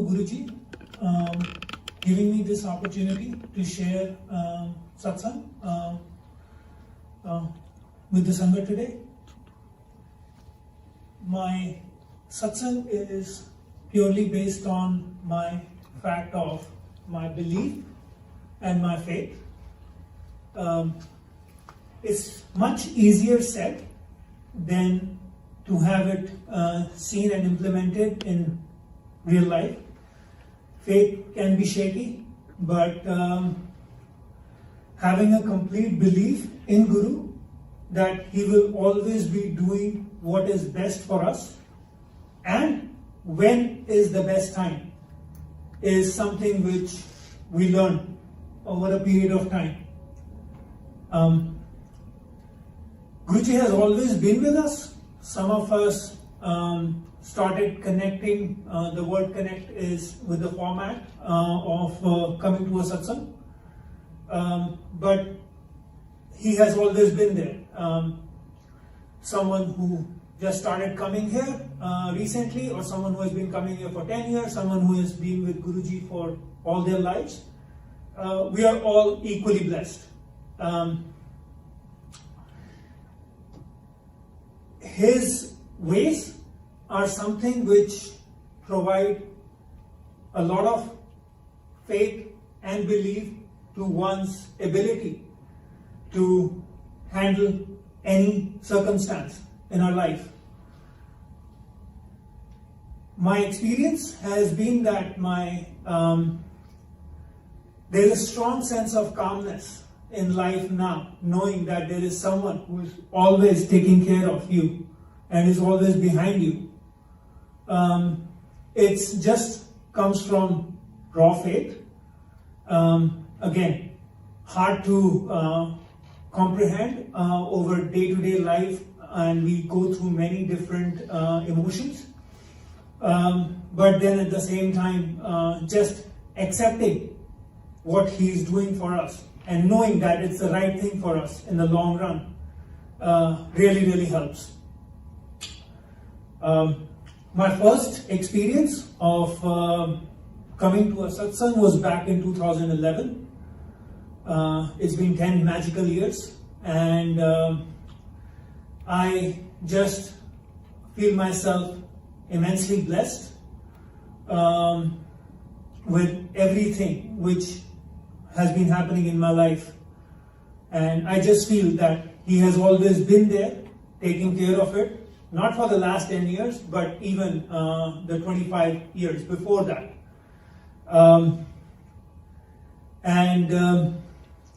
Guruji giving me this opportunity to share Satsang with the Sangat today. My Satsang is purely based on my fact of my belief and my faith. It's much easier said than to have it seen and implemented in real life. Faith can be shaky, but having a complete belief in Guru that he will always be doing what is best for us and when is the best time is something which we learn over a period of time. Guruji has always been with us. Some of us started connecting, the word connect is with the format of coming to a satsang. But he has always been there. Someone who just started coming here recently, or someone who has been coming here for 10 years, someone who has been with Guruji for all their lives. We are all equally blessed. His ways are something which provide a lot of faith and belief to one's ability to handle any circumstance in our life. My experience has been that there is a strong sense of calmness in life now, knowing that there is someone who is always taking care of you and is always behind you. It just comes from raw faith. Again, hard to comprehend over day-to-day life, and we go through many different emotions. But then at the same time, just accepting what he is doing for us and knowing that it's the right thing for us in the long run really, really helps. My first experience of coming to a satsang was back in 2011. It's been 10 magical years, and I just feel myself immensely blessed with everything which has been happening in my life. And I just feel that he has always been there, taking care of it, not for the last 10 years, but even the 25 years before that.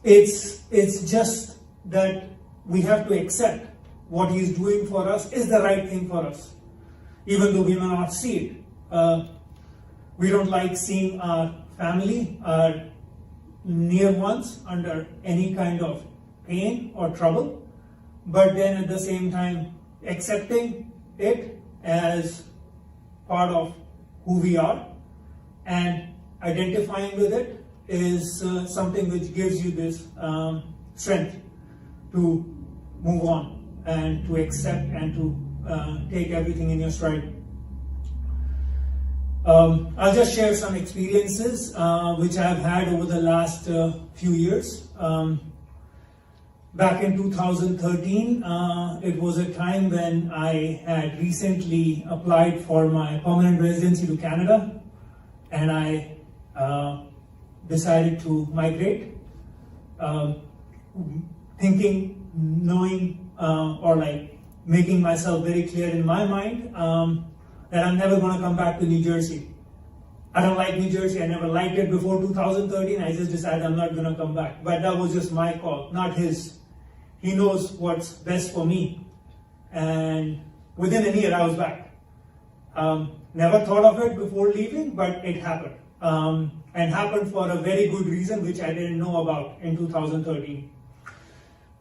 It's just that we have to accept what he is doing for us is the right thing for us, even though we may not see it. We don't like seeing our family, our near ones under any kind of pain or trouble, but then at the same time accepting it as part of who we are and identifying with it is something which gives you this strength to move on and to accept and to take everything in your stride. I'll just share some experiences which I've had over the last few years. Back in 2013, it was a time when I had recently applied for my permanent residency to Canada, and I decided to migrate, thinking, knowing, or like making myself very clear in my mind that I'm never going to come back to New Jersey. I don't like New Jersey. I never liked it before 2013. I just decided I'm not going to come back. But that was just my call, not his. He knows what's best for me. And within a year, I was back. Never thought of it before leaving, but it happened. And happened for a very good reason, which I didn't know about in 2013.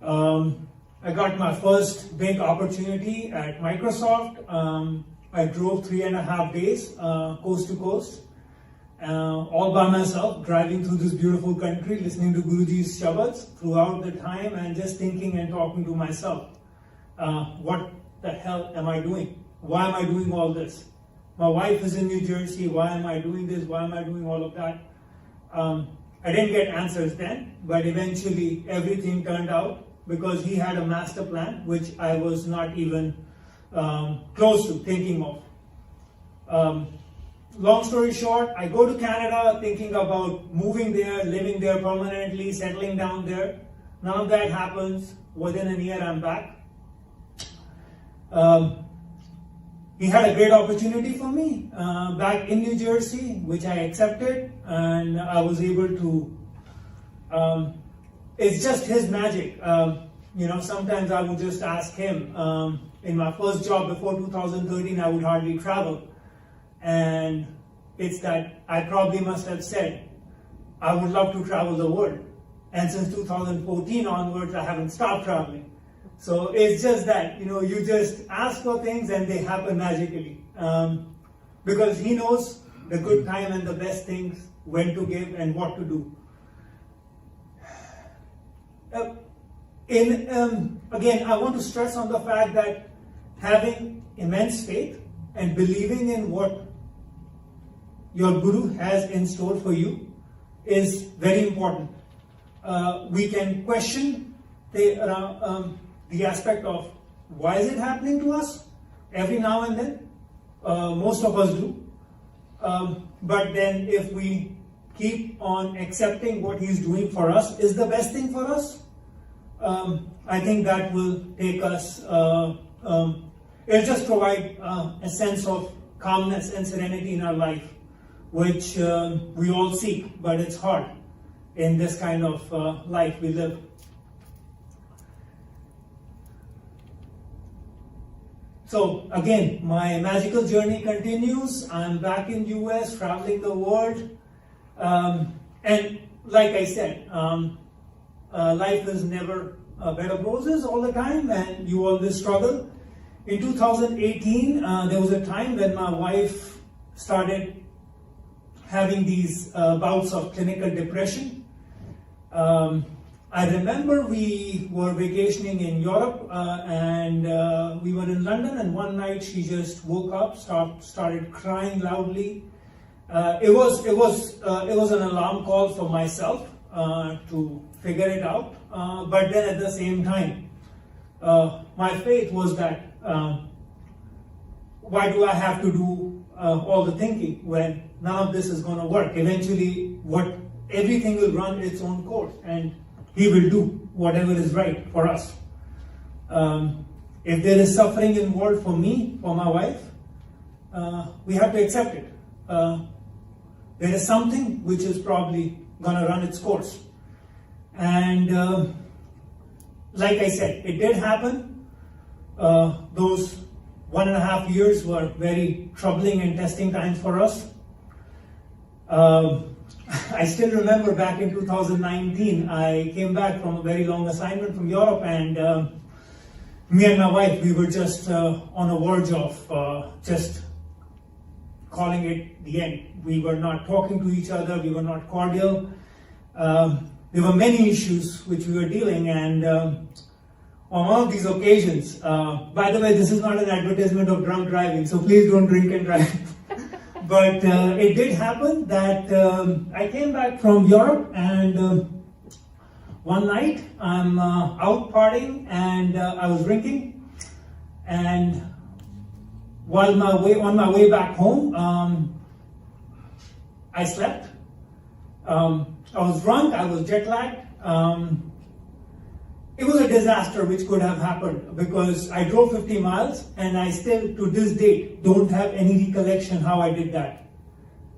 I got my first big opportunity at Microsoft. I drove 3.5 days, coast to coast, all by myself, driving through this beautiful country, listening to Guruji's shabads throughout the time, and just thinking and talking to myself, what the hell am I doing? Why am I doing all this? My wife is in New Jersey. Why am I doing this? Why am I doing all of that? I didn't get answers then, but eventually everything turned out because he had a master plan, which I was not even close to thinking of. Long story short, I go to Canada thinking about moving there, living there permanently, settling down there. None of that happens. Within a year, I'm back. He had a great opportunity for me back in New Jersey, which I accepted, and I was able to. It's just his magic. Sometimes I would just ask him. In my first job before 2013, I would hardly travel. And it's that I probably must have said, I would love to travel the world. And since 2014 onwards, I haven't stopped traveling. So it's just that, you just ask for things and they happen magically. Because he knows the good time and the best things, when to give and what to do. Again, I want to stress on the fact that having immense faith and believing in what your Guru has in store for you is very important. We can question the aspect of why is it happening to us every now and then. Most of us do. But then if we keep on accepting what he's doing for us is the best thing for us, I think that will take us, it'll just provide a sense of calmness and serenity in our life, which we all seek, but it's hard in this kind of life we live. So again, my magical journey continues. I'm back in US, traveling the world. And like I said, life is never a bed of roses all the time, and you always struggle. In 2018, there was a time when my wife started having these bouts of clinical depression. I remember we were vacationing in Europe and we were in London, and one night she just woke up, started crying loudly. It was an alarm call for myself to figure it out. But then at the same time, my faith was that why do I have to do all the thinking when none of this is going to work? Eventually, everything will run its own course, and he will do whatever is right for us. If there is suffering involved for me, for my wife, we have to accept it. There is something which is probably going to run its course. And like I said, it did happen. Those 1.5 years were very troubling and testing times for us. I still remember back in 2019, I came back from a very long assignment from Europe, and me and my wife, we were just on the verge of just calling it the end. We were not talking to each other, we were not cordial. There were many issues which we were dealing, and on one of these occasions, by the way, this is not an advertisement of drunk driving, so please don't drink and drive. But it did happen that I came back from Europe, and one night I'm out partying and I was drinking, and on my way back home, I slept. I was drunk, I was jet lagged. It was a disaster which could have happened because I drove 50 miles and I still, to this date, don't have any recollection how I did that.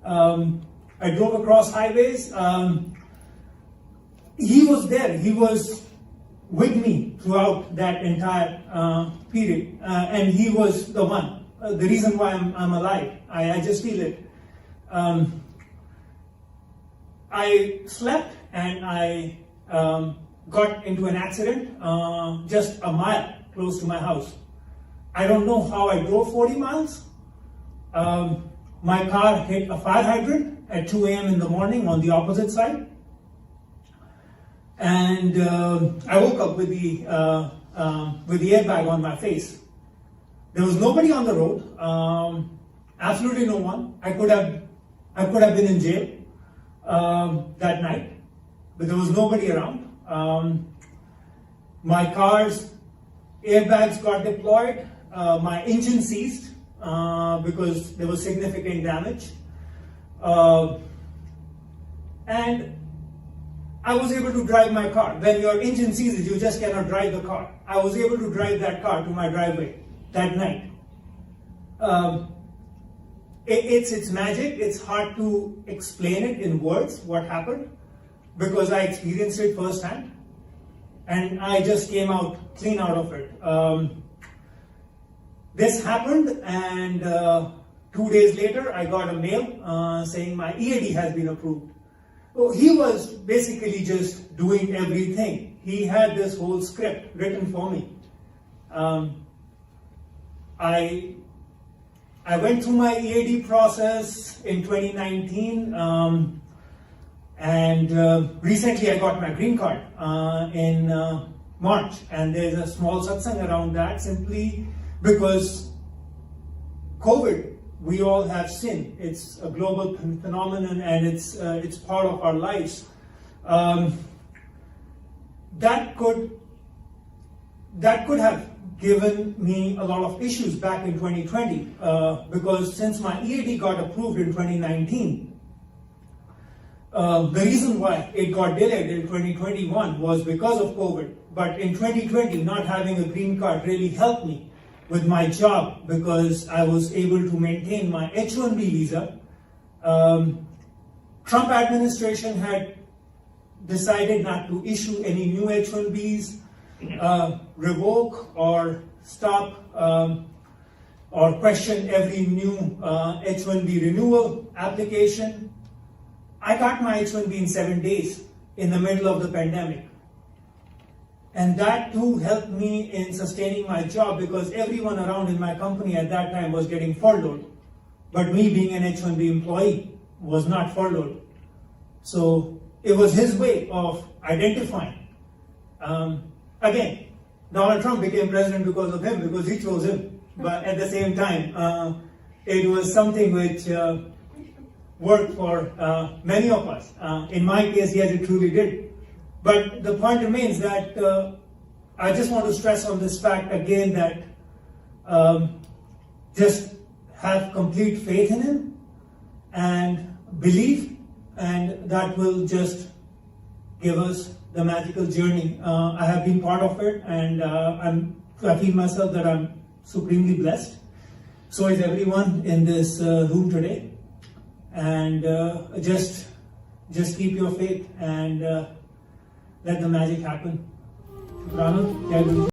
I drove across highways. He was there. He was with me throughout that entire period. And he was the one. The reason why I'm alive. I just feel it. I slept and I got into an accident just a mile close to my house. I don't know how I drove 40 miles. My car hit a fire hydrant at 2 a.m. in the morning on the opposite side. And I woke up with the airbag on my face. There was nobody on the road. Absolutely no one. I could have been in jail that night, but there was nobody around. My car's airbags got deployed. My engine seized because there was significant damage. And I was able to drive my car. When your engine seizes, you just cannot drive the car. I was able to drive that car to my driveway that night. It's magic. It's hard to explain it in words, what happened, because I experienced it firsthand. And I just came out clean out of it. This happened, and 2 days later, I got a mail saying my EAD has been approved. So he was basically just doing everything. He had this whole script written for me. I went through my EAD process in 2019, and recently I got my green card in March, and there's a small satsang around that, simply because COVID, we all have sin. It's a global phenomenon, and it's part of our lives. That could have given me a lot of issues back in 2020, because since my EAD got approved in 2019, the reason why it got delayed in 2021 was because of COVID. But in 2020, not having a green card really helped me with my job, because I was able to maintain my H-1B visa. Trump administration had decided not to issue any new H-1Bs, revoke or stop or question every new H-1B renewal application. I got my H-1B in 7 days in the middle of the pandemic. And that too helped me in sustaining my job, because everyone around in my company at that time was getting furloughed. But me, being an H-1B employee, was not furloughed. So it was his way of identifying. Again, Donald Trump became president because of him, because he chose him. But at the same time, it was something which worked for many of us. In my case, yes, it truly did. But the point remains that I just want to stress on this fact again, that just have complete faith in him and believe, and that will just give us the magical journey. I have been part of it, and I feel myself that I'm supremely blessed. So is everyone in this room today. And just keep your faith and let the magic happen. Shukranun. Jai Guru.